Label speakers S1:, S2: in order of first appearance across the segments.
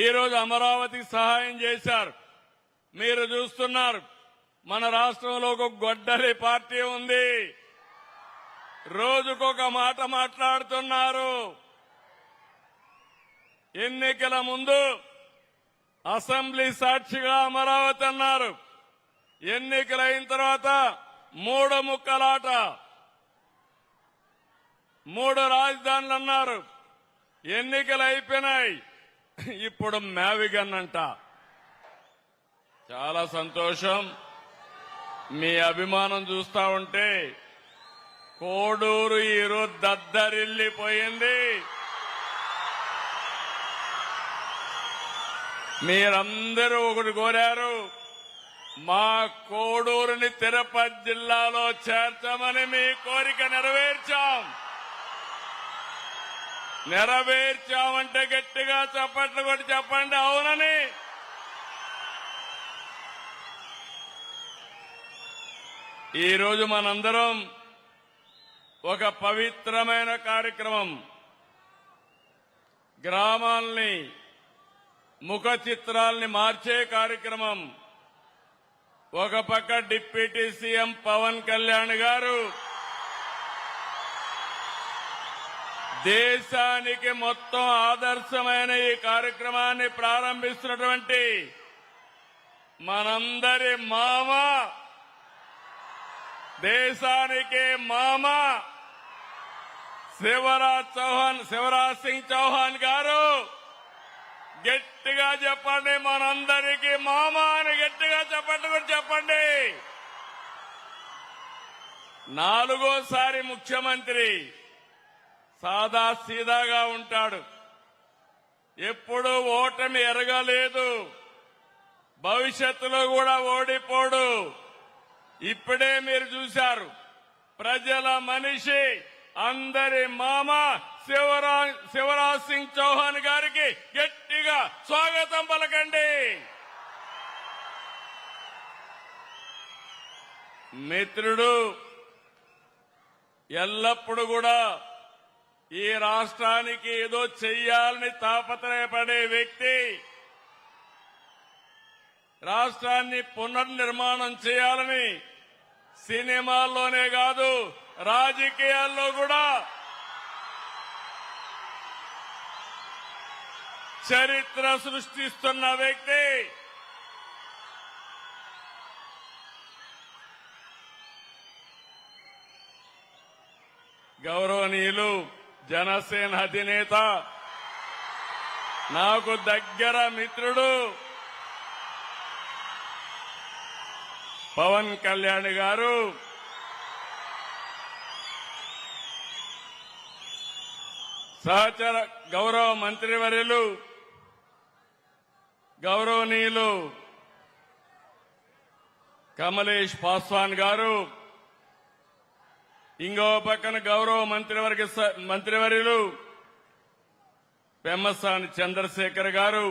S1: ఈరోజు అమరావతికి సహాయం చేశారు. మీరు చూస్తున్నారు, మన రాష్ట్రంలో ఒక గొడ్డలి పార్టీ ఉంది. రోజుకొక మాట మాట్లాడుతున్నారు. ఎన్నికల ముందు అసెంబ్లీ సాక్షిగా అమరావతి అన్నారు. ఎన్నికలైన తర్వాత మూడు ముక్కలాట, మూడు రాజధానులు అన్నారు. ఎన్నికలు అయిపోయినాయి, ఇప్పుడు మ్యావిగన్ అంట. చాలా సంతోషం. మీ అభిమానం చూస్తా ఉంటే కోడూరు ఈరోజు దద్దరిల్లిపోయింది. మీరందరూ ఒకటి కోరారు, మా కోడూరుని తిరుపతి జిల్లాలో చేర్చమని మీ కోరిక నెరవేర్చామంటే గట్టిగా చప్పట్లు కొట్టి చెప్పండి అవునని. ఈరోజు మనందరం ఒక పవిత్రమైన కార్యక్రమం, గ్రామాల్ని ముఖ చిత్రాల్ని మార్చే కార్యక్రమం. ఒక పక్క డిప్యూటీ సీఎం పవన్ కళ్యాణ్ గారు దేశానికి మొత్తం ఆదర్శమైన ఈ కార్యక్రమాన్ని ప్రారంభిస్తున్నటువంటి మనందరి మామ, దేశానికి మామ శివరాజ్ సింగ్ చౌహాన్ గారు గట్టిగా చెప్పండి, మనందరికీ మామ అని గట్టిగా చెప్పండి. నాలుగోసారి ముఖ్యమంత్రి, సాదా సీదాగా ఉంటాడు, ఎప్పుడూ ఓటమి ఎరగలేదు, భవిష్యత్తులో కూడా ఓడిపోడు. ఇప్పుడే మీరు చూశారు, ప్రజల మనిషి, అందరి మామ శివరాజ్ సింగ్ చౌహాన్ గారికి గట్టిగా స్వాగతం పలకండి. మిత్రుడు ఎల్లప్పుడూ కూడా ఈ రాష్ట్రానికి ఏదో చెయ్యాలని తాపత్రయపడే వ్యక్తి, రాష్ట్రాన్ని పునర్నిర్మాణం చేయాలని సినిమాల్లోనే కాదు రాజకీయాల్లో కూడా చరిత్ర సృష్టిస్తున్న వ్యక్తి. గౌరవనీయులు జనసేన అధినేత, నాకు దగ్గర మిత్రుడు పవన్ కళ్యాణ్ గారు సహచర గౌరవ మంత్రివర్యులు గౌరవనీయులు కమలేష్ పాస్వాన్ గారు, ఇంకో పక్కన గౌరవ మంత్రివర్యులు పెమ్మసాని చంద్రశేఖర్ గారు,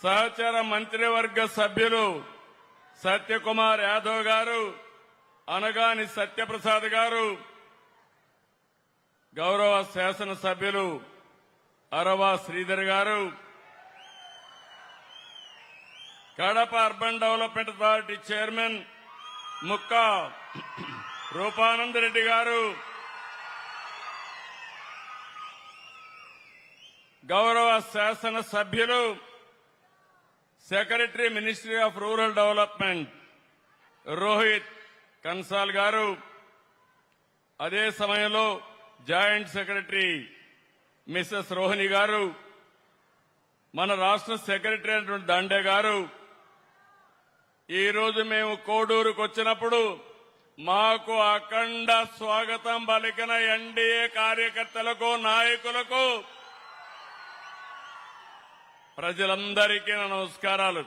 S1: సహచర మంత్రివర్గ సభ్యులు సత్యకుమార్ యాదవ్ గారు, అనగాని సత్యప్రసాద్ గారు, గౌరవ శాసనసభ్యులు Arava Sridhar garu, Kadapa urban development authority chairman Mukka Rupanandareddy garu, గౌరవ శాసనసభ్యులు secretary ministry of rural development Rohit Kansal garu, అదే సమయంలో జాయింట్ సెక్రటరీ మిసెస్ రోహిణి గారు, మన రాష్ట్ర సెక్రటరీ అయినటువంటి దండే గారు. ఈరోజు మేము కోడూరుకు వచ్చినప్పుడు మాకు అఖండ స్వాగతం పలికిన ఎన్డీఏ కార్యకర్తలకు, నాయకులకు, ప్రజలందరికీ నా నమస్కారాలు.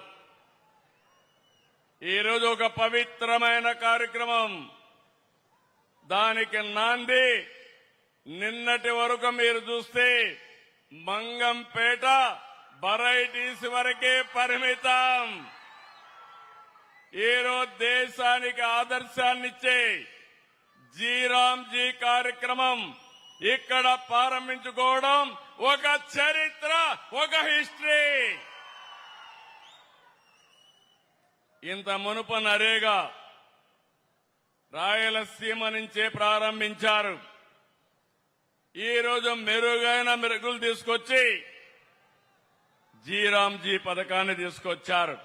S1: ఈరోజు ఒక పవిత్రమైన కార్యక్రమం, దానికి నాంది నిన్నటి వరకు మీరు చూస్తే మంగంపేట వెరైటీస్ వరకే పరిమితం. ఈరోజు దేశానికి ఆదర్శాన్నిచ్చే జీరాంజీ కార్యక్రమం ఇక్కడ ప్రారంభించుకోవడం ఒక చరిత్ర, ఒక హిస్టరీ. ఇంత మునుపు నరేగా రాయలసీమ నుంచే ప్రారంభించారు. ఈ రోజు మెరుగైన మెరుగులు తీసుకొచ్చి జీరాంజీ పథకాన్ని తీసుకొచ్చారు.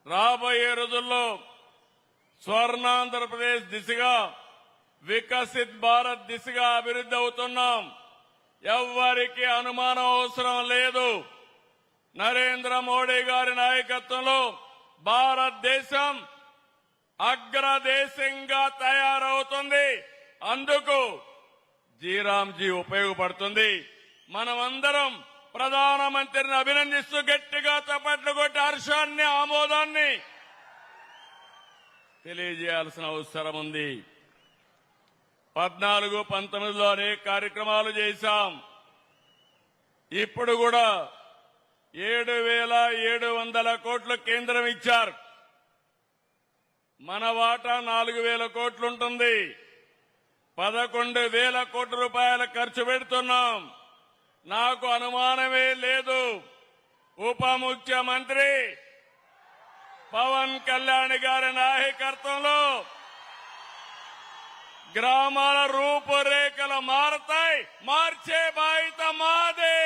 S1: రాబోయే రోజుల్లో స్వర్ణాంధ్రప్రదేశ్ దిశగా, వికసిత్ భారత్ దిశగా అభివృద్ధి అవుతున్నాం. ఎవ్వరికీ అనుమానం అవసరం లేదు. నరేంద్ర మోడీ గారి నాయకత్వంలో భారతదేశం అగ్రదేశంగా తయారవుతుంది. అందుకు జీరాంజీ ఉపయోగపడుతుంది. మనమందరం ప్రధానమంత్రిని అభినందిస్తూ గట్టిగా చప్పట్లు కొట్టి హర్షాన్ని, ఆమోదాన్ని తెలియజేయాల్సిన అవసరం ఉంది. 14, 19లో అనేక కార్యక్రమాలు చేశాం. ఇప్పుడు కూడా 7,700 కోట్లు కేంద్రం ఇచ్చారు. మన వాటా 4,000 కోట్లుంటుంది. 11,000 కోట్ల రూపాయలు ఖర్చు పెడుతున్నాం. నాకు అనుమానమే లేదు, ఉప ముఖ్యమంత్రి పవన్ కళ్యాణ్ గారి నాయకత్వంలో గ్రామాల రూపురేఖలు మారతాయి. మార్చే బాధ్యత మాదే.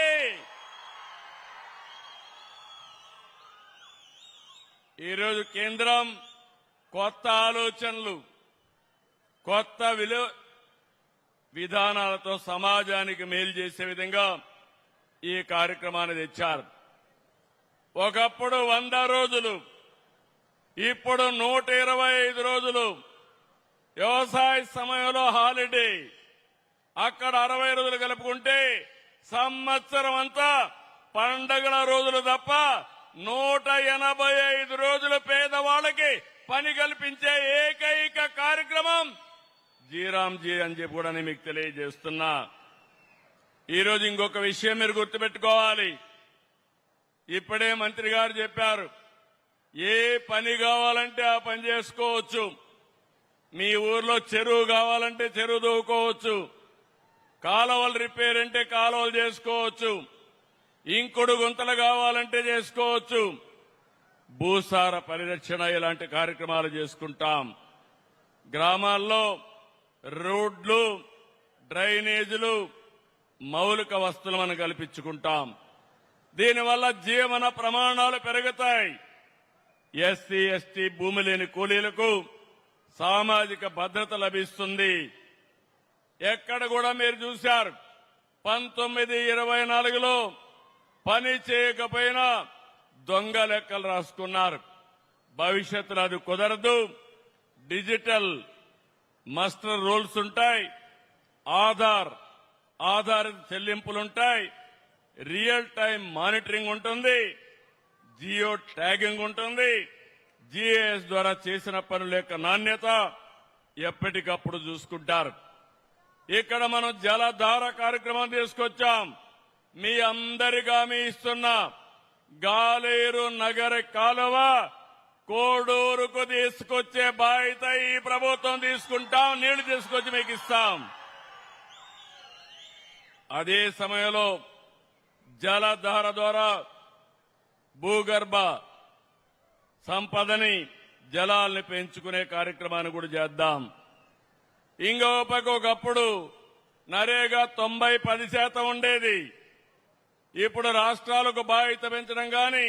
S1: ఈరోజు కేంద్రం కొత్త ఆలోచనలు, కొత్త విధానాలతో సమాజానికి మేలు చేసే విధంగా ఈ కార్యక్రమాన్ని తెచ్చారు. ఒకప్పుడు 100 రోజులు, ఇప్పుడు 125 రోజులు. వ్యవసాయ సమయంలో హాలిడే, అక్కడ 60 రోజులు కలుపుకుంటే సంవత్సరం అంతా పండగల రోజులు తప్ప 185 రోజులు పేదవాళ్ళకి పని కల్పించే ఏకైక కార్యక్రమం జీరాంజీ అని చెప్పి కూడా నేను మీకు తెలియజేస్తున్నా. ఈరోజు ఇంకొక విషయం మీరు గుర్తుపెట్టుకోవాలి. ఇప్పుడే మంత్రి గారు చెప్పారు, ఏ పని కావాలంటే ఆ పని చేసుకోవచ్చు. మీ ఊర్లో చెరువు కావాలంటే చెరువు దూకోవచ్చు, కాలువలు రిపేర్ అంటే కాలువలు చేసుకోవచ్చు, ఇంకుడు గుంతలు కావాలంటే చేసుకోవచ్చు, భూసార పరిరక్షణ ఇలాంటి కార్యక్రమాలు చేసుకుంటాం. గ్రామాల్లో రోడ్లు, డ్రైనేజీలు, మౌలిక వస్తువులు మనం కల్పించుకుంటాం. దీనివల్ల జీవన ప్రమాణాలు పెరుగుతాయి. ఎస్సీ, ఎస్టీ భూమి లేని కూలీలకు సామాజిక భద్రత లభిస్తుంది. ఎక్కడ కూడా మీరు చూశారు, 1924లో పని చేయకపోయినా దొంగ లెక్కలు రాసుకున్నారు. భవిష్యత్తులో అది కుదరదు. డిజిటల్ మాస్టర్ రోల్స్ ఉంటాయి, ఆధారిత చెల్లింపులుంటాయి, రియల్ టైం మానిటరింగ్ ఉంటుంది, జియో ట్యాగింగ్ ఉంటుంది. జీఏఎస్ ద్వారా చేసిన పనుల యొక్క నాణ్యత ఎప్పటికప్పుడు చూసుకుంటారు. ఇక్కడ మనం జలధార కార్యక్రమం తీసుకొచ్చాం. మీ అందరికీ హామీ ఇస్తున్నా, గాలేరు నగర కాలువ కోడూరుకు తీసుకొచ్చే బాధ్యత ఈ ప్రభుత్వం తీసుకుంటాం. నీళ్లు తీసుకొచ్చి మీకు ఇస్తాం. అదే సమయంలో జలధార ద్వారా భూగర్భ సంపదని, జలాల్ని పెంచుకునే కార్యక్రమాన్ని కూడా చేద్దాం. ఇంకో పక్క ఒకప్పుడు నరేగా 90-10% ఉండేది. ఇప్పుడు రాష్ట్రాలకు బాధ్యత పెంచడం గాని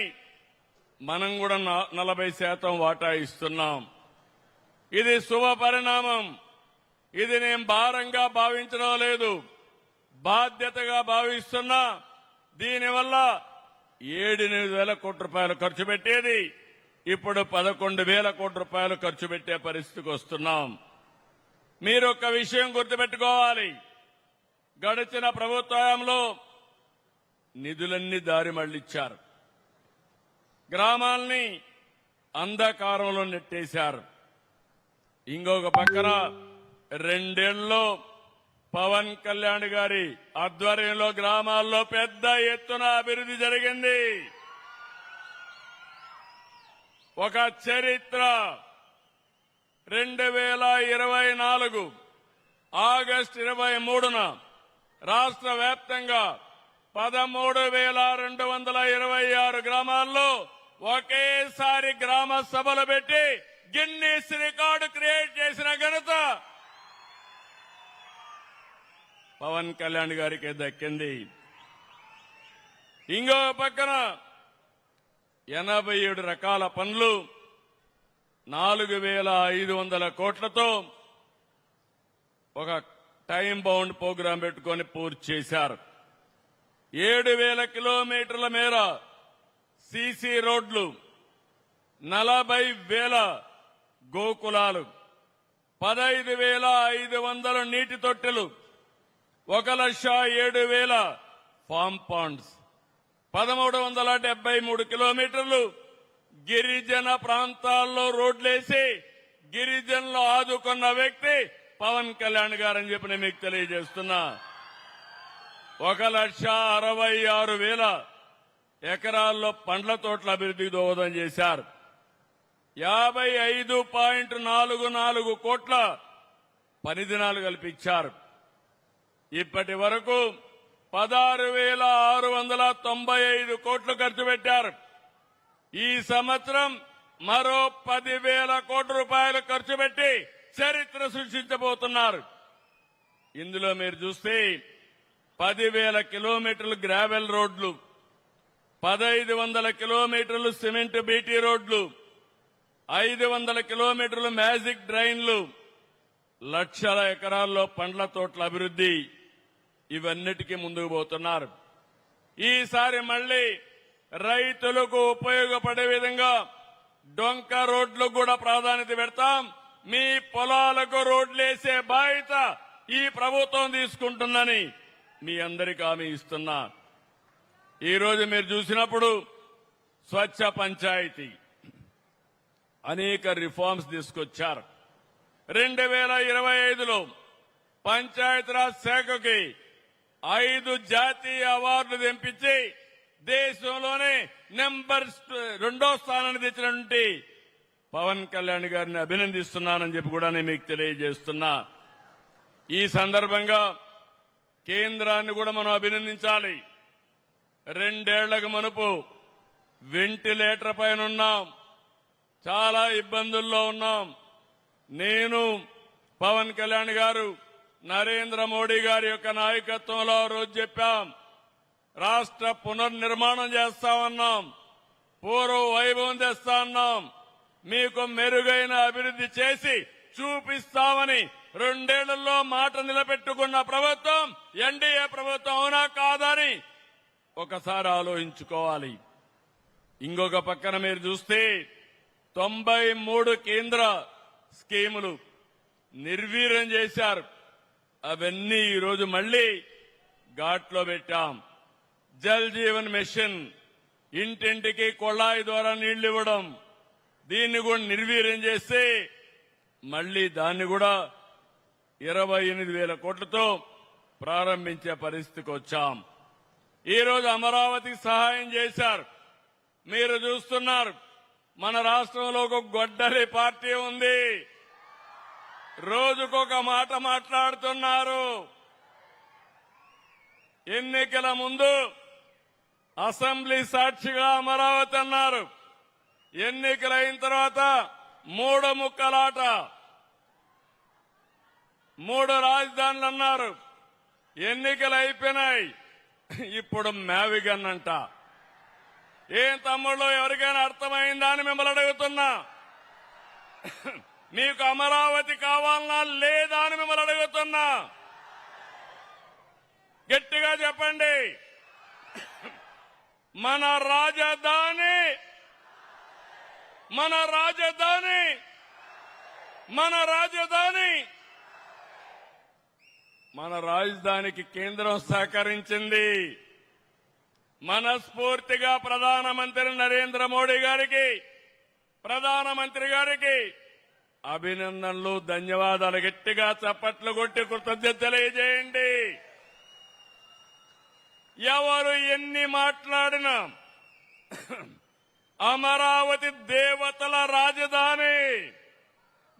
S1: మనం కూడా 40% వాటా ఇస్తున్నాం. ఇది శుభ పరిణామం. ఇది నేను భారంగా భావించడం లేదు, బాధ్యతగా భావిస్తున్నా. దీనివల్ల 7,000 కోట్ల రూపాయలు ఖర్చు పెట్టేది ఇప్పుడు 11,000 కోట్ల రూపాయలు ఖర్చు పెట్టే పరిస్థితికి వస్తున్నాం. మీరు ఒక విషయం గుర్తుపెట్టుకోవాలి, గడిచిన ప్రభుత్వంలో నిధులన్నీ దారి మళ్లించారు, గ్రామాల్ని అంధకారంలో నెట్టేశారు. ఇంకొక పక్కన 2 ఏళ్లలో పవన్ కళ్యాణ్ గారి ఆధ్వర్యంలో గ్రామాల్లో పెద్ద ఎత్తున అభివృద్ధి జరిగింది. ఒక చరిత్ర. 2024 ఆగస్టు 23న రాష్ట్ర వ్యాప్తంగా 13,226 గ్రామాల్లో ఒకేసారి గ్రామ సభలు పెట్టి గిన్నీస్ రికార్డు క్రియేట్ చేసిన ఘనత పవన్ కళ్యాణ్ గారికి దక్కింది. ఇంకో పక్కన 87 రకాల పనులు 4,500 కోట్లతో ఒక టైం బౌండ్ ప్రోగ్రాం పెట్టుకొని పూర్తి చేశారు. 7,000 కిలోమీటర్ల మేర సీసీ రోడ్లు, 40,000 గోకులాలు, 15,500 నీటి తొట్టెలు, 1,07,000 ఫామ్ పాండ్స్, 1,373 కిలోమీటర్లు గిరిజన ప్రాంతాల్లో రోడ్లేసి గిరిజనులు ఆదుకున్న వ్యక్తి పవన్ కళ్యాణ్ గారని చెప్పి నేను మీకు తెలియజేస్తున్నా. 1,66,000 ఎకరాల్లో పండ్ల తోటల అభివృద్ధికి దోహదం చేశారు. 55.44 కోట్ల పని దినాలు కల్పించారు. ఇప్పటి వరకు 16,695 కోట్లు ఖర్చు పెట్టారు. ఈ సంవత్సరం మరో 10,000 కోట్ల రూపాయలు ఖర్చు పెట్టి చరిత్ర సృష్టించబోతున్నారు. ఇందులో మీరు చూస్తే 10,000 కిలోమీటర్లు గ్రావెల్ రోడ్లు, 1,500 కిలోమీటర్లు సిమెంట్ బీటీ రోడ్లు, 500 కిలోమీటర్లు మ్యాజిక్ డ్రైన్లు, లక్షల ఎకరాల్లో పండ్ల తోటల అభివృద్ధి, ఇవన్నిటికీ ముందుకు పోతున్నారు. ఈసారి మళ్లీ రైతులకు ఉపయోగపడే విధంగా డొంక రోడ్లకు కూడా ప్రాధాన్యత పెడతాం. మీ పొలాలకు రోడ్లేసే బాధ్యత ఈ ప్రభుత్వం తీసుకుంటుందని మీ అందరికీ హామీ ఇస్తున్నా. ఈరోజు మీరు చూసినప్పుడు స్వచ్ఛ పంచాయతీ అనేక రిఫార్మ్స్ తీసుకొచ్చారు. 2025లో పంచాయతీరాజ్ శాఖకి 5 జాతీయ అవార్డులు తెంపించి దేశంలోనే నెంబర్ 2వ స్థానాన్ని తెచ్చినటువంటి పవన్ కళ్యాణ్ గారిని అభినందిస్తున్నానని చెప్పి కూడా నేను మీకు తెలియజేస్తున్నా. ఈ సందర్భంగా కేంద్రాన్ని కూడా మనం అభినందించాలి. 2 ఏళ్లకు మునుపు వెంటిలేటర్ పైన ఉన్నాం, చాలా ఇబ్బందుల్లో ఉన్నాం. నేను పవన్ కళ్యాణ్ గారు నరేంద్ర మోడీ గారి యొక్క నాయకత్వంలో రోజు చెప్పాం, రాష్ట్ర పునర్నిర్మాణం చేస్తామన్నాం, పూర్వ వైభవం తెస్తామన్నాం, మీకు మెరుగైన అభివృద్ధి చేసి చూపిస్తామని 2 ఏళ్లలో మాట నిలబెట్టుకున్న ప్రభుత్వం ఎన్డీఏ ప్రభుత్వం అవునా కాదని ఒకసారి ఆలోచించుకోవాలి. ఇంకొక పక్కన మీరు చూస్తే 93 కేంద్ర స్కీములు నిర్వీర్యం చేశారు. అవన్నీ ఈరోజు మళ్లీ ఘాట్లో పెట్టాం. జల్ జీవన్ మిషన్, ఇంటింటికి కొళాయి ద్వారా నీళ్లు ఇవ్వడం, దీన్ని కూడా నిర్వీర్యం చేస్తే మళ్లీ దాన్ని కూడా 28,000 కోట్లతో ప్రారంభించే పరిస్థితికి వచ్చాం. ఈరోజు అమరావతికి సహాయం చేశారు. మీరు చూస్తున్నారు, మన రాష్ట్రంలో ఒక గొడ్డలి పార్టీ ఉంది. రోజుకొక మాట మాట్లాడుతున్నారు. ఎన్నికల ముందు అసెంబ్లీ సాక్షిగా అమరావతి అన్నారు. ఎన్నికలైన తర్వాత 3 ముక్కలాట, 3 రాజధానులు అన్నారు. ఎన్నికలు అయిపోయినాయి, ఇప్పుడు మ్యావిగన్ అంట. ఏం తమ్ముళ్ళు, ఎవరికైనా అర్థమైందా అని మిమ్మల్ని అడుగుతున్నా. మీకు అమరావతి కావాలన్నా లేదా అని మిమ్మల్ని అడుగుతున్నా. గట్టిగా చెప్పండి. మన రాజధాని, మన రాజధాని, మన రాజధాని, మన రాజధానికి కేంద్రం సహకరించింది. మనస్ఫూర్తిగా ప్రధానమంత్రి నరేంద్ర మోడీ గారికి, ప్రధానమంత్రి గారికి అభినందనలు, ధన్యవాదాలు. గట్టిగా చప్పట్లు కొట్టి కృతజ్ఞత తెలియజేయండి. ఎవరు ఎన్ని మాట్లాడినా అమరావతి దేవతల రాజధాని,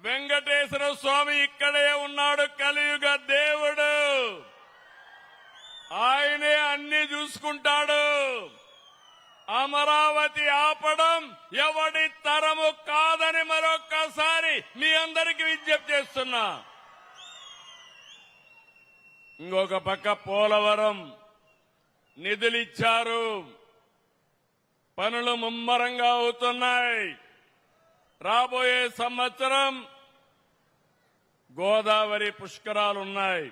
S1: వెంకటేశ్వర స్వామి ఇక్కడే ఉన్నాడు, కలియుగ దేవుడు. ఆయనే అన్ని చూసుకుంటాడు. అమరావతి ఆపడం ఎవడి తరము కాదని మరొక్కసారి మీ అందరికీ విజ్ఞప్తి చేస్తున్నా. ఇంకొక పక్క పోలవరం నిధులిచ్చారు, పనులు ముమ్మరంగా అవుతున్నాయి. రాబోయే సంవత్సరం గోదావరి పుష్కరాలున్నాయి.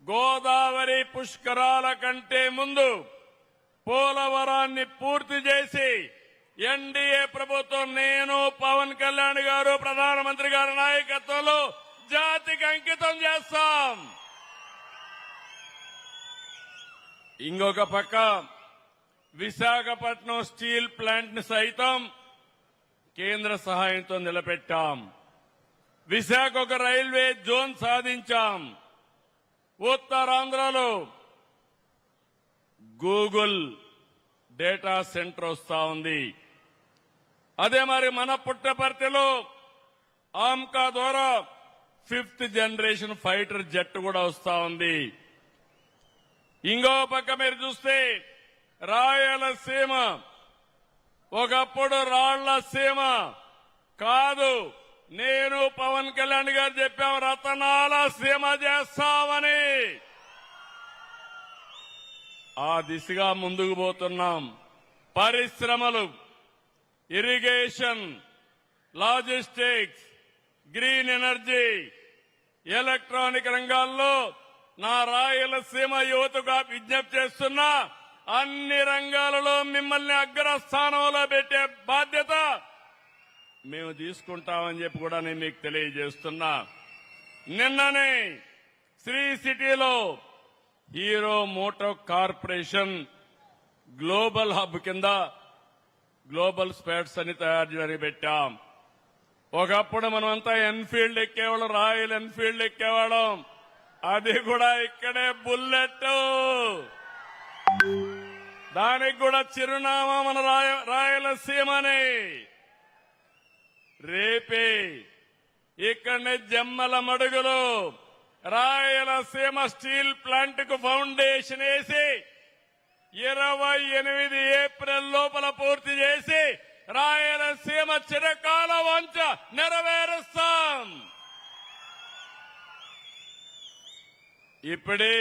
S1: గోదావరి పుష్కరాల కంటే ముందు పోలవరాన్ని పూర్తి చేసి ఎన్డీఏ ప్రభుత్వం, నేను, పవన్ కళ్యాణ్ గారు, ప్రధానమంత్రి గారి నాయకత్వంలో జాతికి అంకితం చేస్తాం. ఇంకొక పక్క విశాఖపట్నం స్టీల్ ప్లాంట్ ని సైతం కేంద్ర సహాయంతో నిలబెట్టాం. విశాఖ ఒక రైల్వే జోన్ సాధించాం. ఉత్తరాంధ్రలో గూగుల్ డేటా సెంటర్ వస్తా ఉంది. అదే మరి మన పుట్టపర్తిలో ఆమ్కా ద్వారా 5th జనరేషన్ ఫైటర్ జెట్ కూడా వస్తా ఉంది. ఇంకో పక్క మీరు చూస్తే రాయలసీమ ఒకప్పుడు రాళ్ల సీమ కాదు, నేను పవన్ కళ్యాణ్ గారు చెప్పాం రతనాల సీమ చేస్తామని. ఆ దిశగా ముందుకు పోతున్నాం. పరిశ్రమలు, irrigation, logistics, green energy, electronic రంగాల్లో నా రాయలసీమ యువతగా విజ్ఞప్తి చేస్తున్నా, అన్ని రంగాలలో మిమ్మల్ని అగ్రస్థానంలో పెట్టే బాధ్యత మేము తీసుకుంటామని చెప్పి కూడా నేను మీకు తెలియజేస్తున్నా. నిన్ననే శ్రీ సిటీలో Hero Moto Corporation global hub కింద గ్లోబల్ స్పేర్స్ అని తయారు చేయడానికి పెట్టాం. ఒకప్పుడు మనమంతా ఎన్ఫీల్డ్ ఎక్కేవాళ్ళం, రాయల్ ఎన్ఫీల్డ్ ఎక్కేవాళ్ళం. అది కూడా ఇక్కడే బుల్లెట్. దానికి కూడా చిరునామా మన రాయలసీమని. రేపే ఇక్కడనే జమ్మల మడుగులో రాయలసీమ స్టీల్ ప్లాంట్ కు ఫౌండేషన్ వేసి 28 ఏప్రిల్ లోపల పూర్తి చేసి రాయలసీమ చిరకాల వంచ నెరవేరుస్తాం. ఇప్పుడే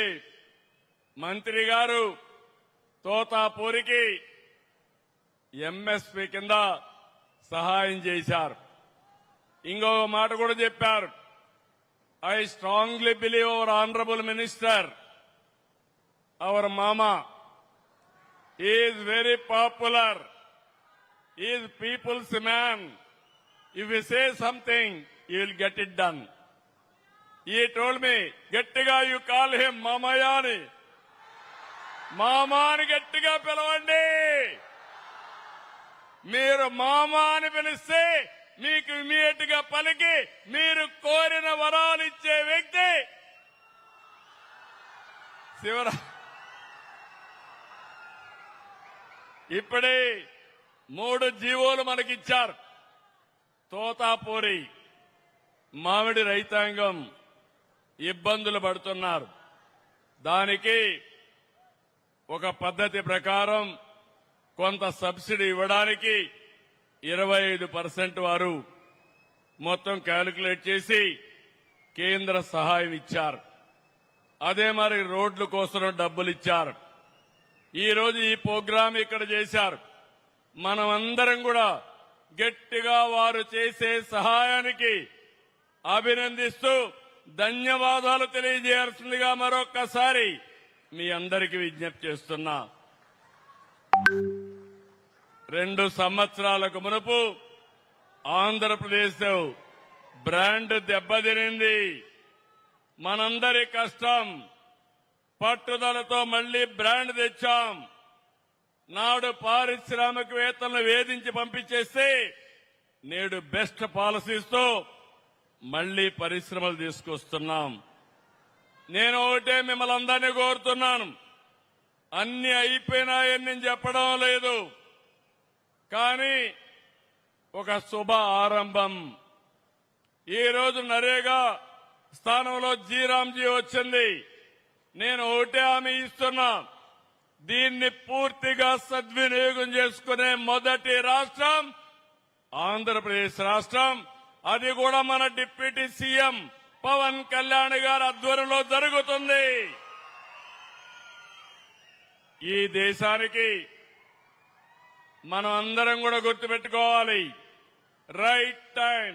S1: మంత్రి గారు తోతాపూరికి ఎంఎస్పీ కింద సహాయం చేశారు. ఇంకొక మాట కూడా చెప్పారు. I strongly believe our honorable minister, our mama, is very popular. He is people's man. If you say something, you will get it done. He told me, గట్టిగా you call him మామయ్య అని. మామా అని గట్టిగా పిలవండి. మీరు మామా అని పిలిస్తే మీకు ఇమీడియట్ గా పలికి మీరు కోరిన వరాలు ఇచ్చే వ్యక్తి ఇప్పుడే 3 జీవోలు మనకిచ్చారు. తోతాపూరి మామిడి రైతాంగం ఇబ్బందులు పడుతున్నారు. దానికి ఒక పద్ధతి ప్రకారం కొంత సబ్సిడీ ఇవ్వడానికి 25% వారు మొత్తం క్యాలిక్యులేట్ చేసి కేంద్ర సహాయం ఇచ్చారు. అదే మరి రోడ్ల కోసం డబ్బులు ఇచ్చారు. ఈ రోజు ఈ ప్రోగ్రాం ఇక్కడ చేశారు. మనమందరం కూడా గట్టిగా వారు చేసే సహాయానికి అభినందిస్తూ ధన్యవాదాలు తెలియజేయాల్సిందిగా మరొక్కసారి మీ అందరికీ విజ్ఞప్తి చేస్తున్నా. 2 సంవత్సరాలకు మునుపు ఆంధ్రప్రదేశ్ బ్రాండ్ దెబ్బతినింది. మనందరి కష్టం పట్టుదలతో మళ్లీ బ్రాండ్ తెచ్చాం. నాడు పారిశ్రామికవేత్తలను వేధించి పంపించేస్తే నేడు బెస్ట్ పాలసీస్తో మళ్లీ పరిశ్రమలు తీసుకొస్తున్నాం. నేను ఒకటే మిమ్మల్ని అందరినీ కోరుతున్నాను. అన్ని అయిపోయినాయని నేను చెప్పడం లేదు, కానీ ఒక శుభ ఆరంభం. ఈ రోజు నరేగా స్థానంలో జీరాంజీ వచ్చింది. నేను ఒకటే హామీ ఇస్తున్నా, దీన్ని పూర్తిగా సద్వినియోగం చేసుకునే మొదటి రాష్ట్రం ఆంధ్రప్రదేశ్ రాష్ట్రం. అది కూడా మన డిప్యూటీ సీఎం పవన్ కళ్యాణ్ గారి ఆధ్వర్యంలో జరుగుతుంది. ఈ దేశానికి మనం అందరం కూడా గుర్తుపెట్టుకోవాలి, right time,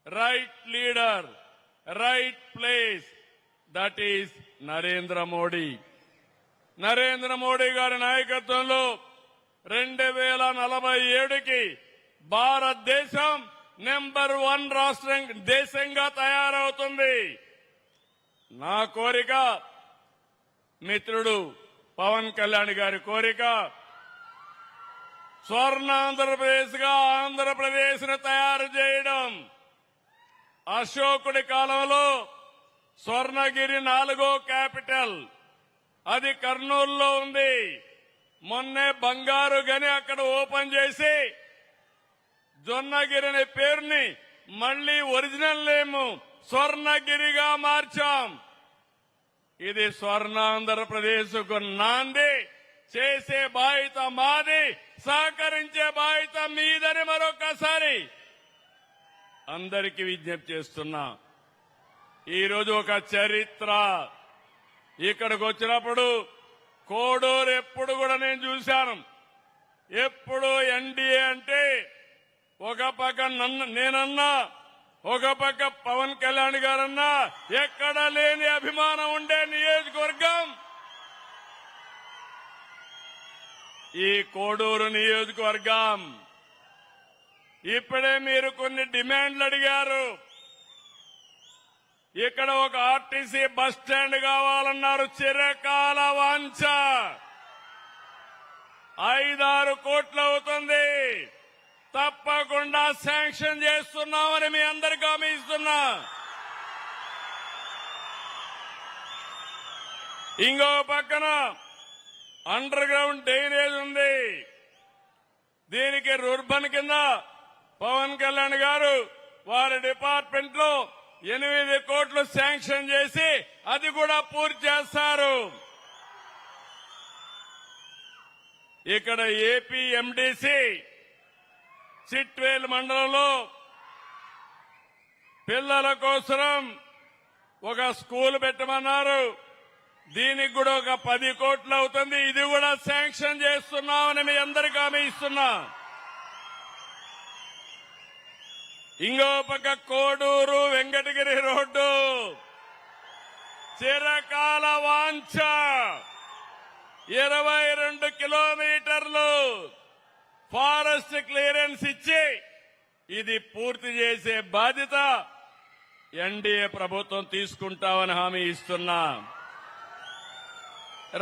S1: right leader, right place, that is Narendra Modi. Narendra Modi గారి నాయకత్వంలో 2047కి భారతదేశం నెంబర్ 1 రాష్ట్రం దేశంగా తయారవుతుంది. నా కోరిక, మిత్రుడు పవన్ కళ్యాణ్ గారి కోరిక, స్వర్ణాంధ్రప్రదేశ్ గా ఆంధ్రప్రదేశ్ ను తయారు చేయడం. అశోకుడి కాలంలో స్వర్ణగిరి 4వ క్యాపిటల్, అది కర్నూలులో ఉంది. మొన్నే బంగారు గని అక్కడ ఓపెన్ చేసి జొన్నగిరి అనే పేరుని మళ్లీ ఒరిజినల్ నేమ్ స్వర్ణగిరిగా మార్చాం. ఇది స్వర్ణాంధ్రప్రదేశ్ కు నాంది. చేసే బాధ్యత మాది, సహకరించే బాధ్యత మీదని మరొకసారి అందరికీ విజ్ఞప్తి చేస్తున్నా. ఈరోజు ఒక చరిత్ర. ఇక్కడికి వచ్చినప్పుడు కోడూరు ఎప్పుడు కూడా నేను చూశాను. ఎప్పుడు ఎన్డీఏ అంటే ఒక పక్క నేనన్నా, ఒక పక్క పవన్ కళ్యాణ్ గారన్నా, ఎక్కడ లేని అభిమానం ఉండే నియోజకవర్గం ఈ కోడూరు నియోజకవర్గం. ఇప్పుడే మీరు కొన్ని డిమాండ్లు అడిగారు. ఇక్కడ ఒక ఆర్టీసీ బస్ స్టాండ్ కావాలన్నారు, చిరకాల వాంఛ. 5-6 కోట్లు అవుతుంది. తప్పకుండా శాంక్షన్ చేస్తున్నామని మీ అందరికీ హామీ ఇస్తున్నా. ఇంకో పక్కన అండర్ గ్రౌండ్ డ్రైనేజ్ ఉంది. దీనికి రూర్బన్ కింద పవన్ కళ్యాణ్ గారు వారి డిపార్ట్మెంట్ లో 8 కోట్లు శాంక్షన్ చేసి అది కూడా పూర్తి చేస్తారు. ఇక్కడ ఏపీ ఎండీసీ చిట్వేల్ మండలంలో పిల్లల కోసం ఒక స్కూల్ పెట్టమన్నారు. దీనికి కూడా ఒక 10 కోట్లు అవుతుంది. ఇది కూడా శాంక్షన్ చేస్తున్నామని మీ అందరికీ హామీ ఇస్తున్నా. ఇంకో పక్క కోడూరు వెంకటగిరి రోడ్డు చిరకాల వాంఛ. 22 కిలోమీటర్లు ఫారెస్ట్ క్లియరెన్స్ ఇచ్చి ఇది పూర్తి చేసే బాధ్యత ఎన్డీఏ ప్రభుత్వం తీసుకుంటామని హామీ ఇస్తున్నా.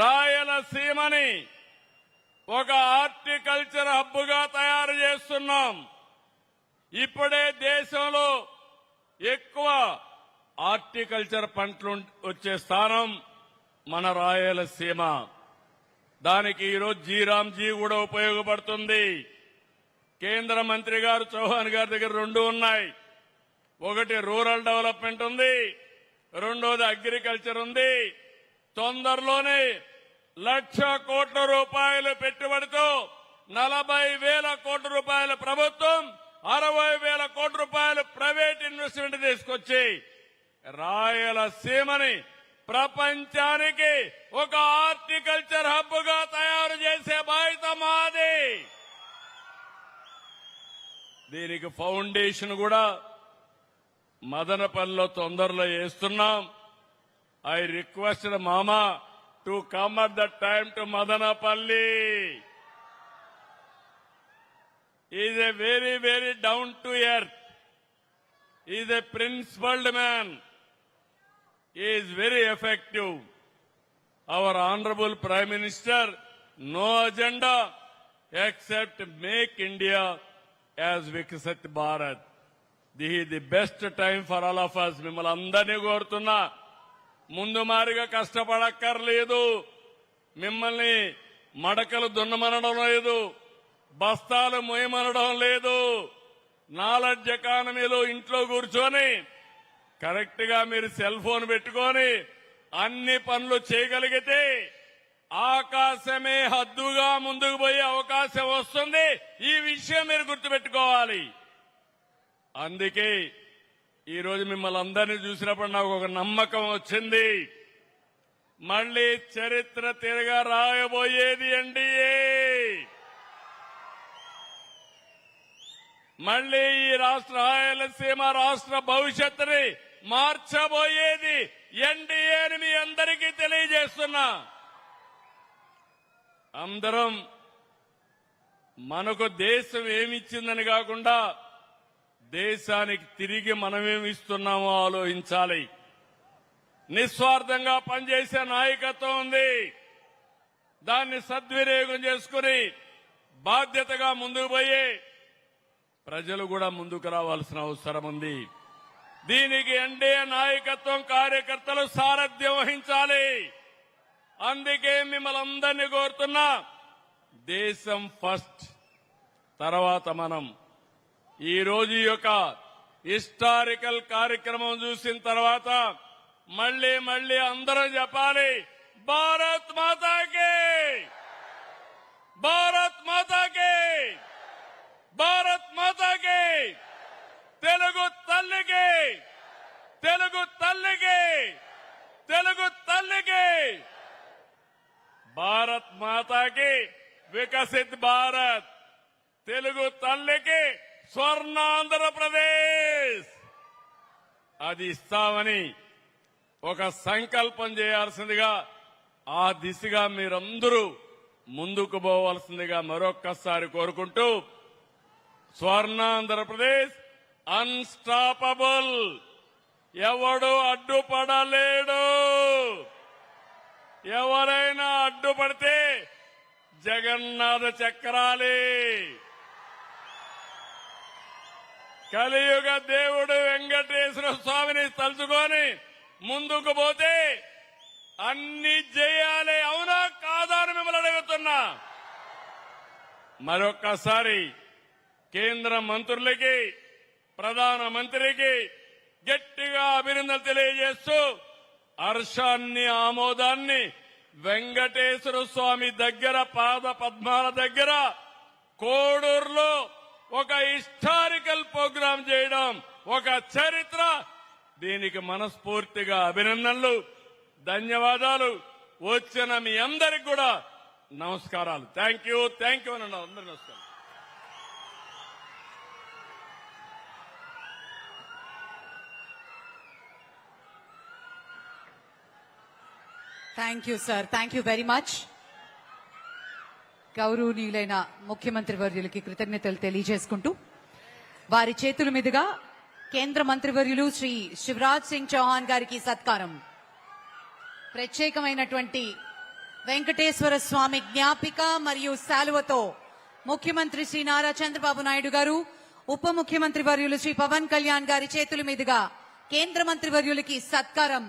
S1: రాయలసీమని ఒక హార్టికల్చర్ హబ్గా తయారు చేస్తున్నాం. ఇప్పుడే దేశంలో ఎక్కువ హార్టికల్చర్ పంటలు వచ్చే స్థానం మన రాయలసీమ. దానికి ఈరోజు జీరాంజీ కూడా ఉపయోగపడుతుంది. కేంద్ర మంత్రి గారు చౌహాన్ గారి దగ్గర 2 ఉన్నాయి. ఒకటి రూరల్ డెవలప్మెంట్ ఉంది, రెండోది అగ్రికల్చర్ ఉంది. తొందరలోనే 1,00,000 కోట్ల రూపాయలు పెట్టుబడితో 40,000 కోట్ల రూపాయల ప్రభుత్వం, 60,000 కోట్ల రూపాయలు ప్రైవేట్ ఇన్వెస్ట్మెంట్ తీసుకొచ్చి రాయలసీమని ప్రపంచానికి ఒక హార్టికల్చర్ హబ్ గా తయారు చేసే బాధ్యత మాది. దీనికి ఫౌండేషన్ కూడా మదనపల్లిలో తొందరలో వేస్తున్నాం. ఐ రిక్వెస్ట్ మామా to come at the time to Madanapalle. Is a very very down to earth, is a principled man, is very effective. Our Honorable Prime Minister, no agenda except make India as Viksit Bharat. This is the best time for all of us. మిమ్మల్ని అందరినీ కోరుతున్నా, ముందు మారిగా కష్టపడక్కర్లేదు. మిమ్మల్ని మడకలు దున్నమనడం లేదు, బస్తాలు మోయమనడం లేదు. నాలెడ్జ్ ఎకానమీలో ఇంట్లో కూర్చొని కరెక్ట్ గా మీరు సెల్ ఫోన్ పెట్టుకొని అన్ని పనులు చేయగలిగితే ఆకాశమే హద్దుగా ముందుకు పోయే అవకాశం వస్తుంది. ఈ విషయం మీరు గుర్తుపెట్టుకోవాలి. అందుకే ఈరోజు మిమ్మల్ని అందరినీ చూసినప్పుడు నాకు ఒక నమ్మకం వచ్చింది. మళ్లీ చరిత్ర తిరగా రాయబోయేది ఎన్డీఏ. మళ్లీ ఈ రాష్ట్ర రాయలసీమ రాష్ట్ర భవిష్యత్తుని మార్చబోయేది ఎన్డీఏ అని మీ అందరికీ తెలియజేస్తున్నా. అందరం మనకు దేశం ఏమిచ్చిందని కాకుండా దేశానికి తిరిగి మనమేమిస్తున్నామో ఆలోచించాలి. నిస్వార్థంగా పనిచేసే నాయకత్వం ఉంది. దాన్ని సద్వినియోగం చేసుకుని బాధ్యతగా ముందుకు పోయి ప్రజలు కూడా ముందుకు రావాల్సిన అవసరం ఉంది. దీనికి ఎన్డీఏ నాయకత్వం కార్యకర్తలు సారథ్యం వహించాలి. అందుకే మిమ్మల్ని అందరినీ కోరుతున్నా, దేశం ఫస్ట్, తర్వాత మనం. ఈ రోజు యొక్క హిస్టారికల్ కార్యక్రమం చూసిన తర్వాత మళ్లీ అందరం చెప్పాలి, భారత్ మాతాకి, భారత్ మాతాకి, భారత్ మాతాకి, తెలుగు తల్లికి, తెలుగు తల్లికి, తెలుగు తల్లికి, భారత్ మాతాకి, వికసిత్ భారత్, తెలుగు తల్లికి స్వర్ణాంధ్రప్రదేశ్. అది ఇస్తామని ఒక సంకల్పం చేయాల్సిందిగా, ఆ దిశగా మీరందరూ ముందుకు పోవాల్సిందిగా మరొక్కసారి కోరుకుంటూ, స్వర్ణాంధ్రప్రదేశ్ అన్స్టాపబుల్, ఎవడు అడ్డుపడలేడు. ఎవరైనా అడ్డుపడితే జగన్నాథ చక్రాలే. కలియుగ దేవుడు వెంకటేశ్వర స్వామిని తలుచుకొని ముందుకు పోతే అన్ని చేయాలి. అవునా కాదా అని మిమ్మల్ని అడుగుతున్నా. మరొక్కసారి కేంద్ర మంత్రులకి, ప్రధానమంత్రికి గట్టిగా అభినందనలు తెలియజేస్తూ, హర్షాన్ని, ఆమోదాన్ని వెంకటేశ్వర స్వామి దగ్గర పాద పద్మాల దగ్గర కోడూరులో ఒక హిస్టారికల్ ప్రోగ్రాం చేయడం ఒక చరిత్ర. దీనికి మనస్ఫూర్తిగా అభినందనలు, ధన్యవాదాలు. వచ్చిన మీ అందరికి కూడా నమస్కారాలు. థ్యాంక్ యూ అని అందరూ నమస్కారం.
S2: Thank you sir, thank you very much. గౌరవనీయులైన ముఖ్యమంత్రి వర్యులకి కృతజ్ఞతలు తెలియజేసుకుంటూ, వారి చేతుల మీదుగా కేంద్ర మంత్రివర్యులు శ్రీ శివరాజ్ సింగ్ చౌహాన్ గారికి సత్కారం. ప్రత్యేకమైనటువంటి వెంకటేశ్వర స్వామి జ్ఞాపిక మరియు శాలువతో ముఖ్యమంత్రి శ్రీ నారా చంద్రబాబు నాయుడు గారు, ఉప ముఖ్యమంత్రి వర్యులు శ్రీ పవన్ కళ్యాణ్ గారి చేతుల మీదుగా కేంద్ర మంత్రివర్యులకి సత్కారం.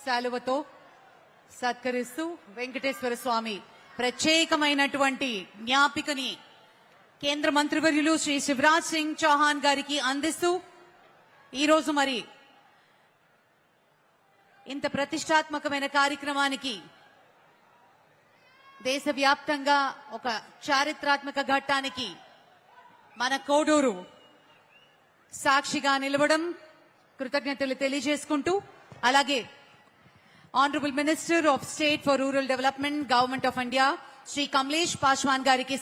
S2: శాలువతో సత్కరిస్తూ వెంకటేశ్వర స్వామి ప్రత్యేకమైనటువంటి జ్ఞాపికని కేంద్ర మంత్రివర్యులు శ్రీ శివరాజ్ సింగ్ చౌహాన్ గారికి అందిస్తూ, ఈరోజు మరి ఇంత ప్రతిష్టాత్మకమైన కార్యక్రమానికి దేశవ్యాప్తంగా ఒక చారిత్రాత్మక ఘట్టానికి మన కోడూరు సాక్షిగా నిలవడం కృతజ్ఞతలు తెలియజేసుకుంటూ, అలాగే Honorable Minister of State for Rural Development, Government of India, Shri Kamlesh Paswan gariki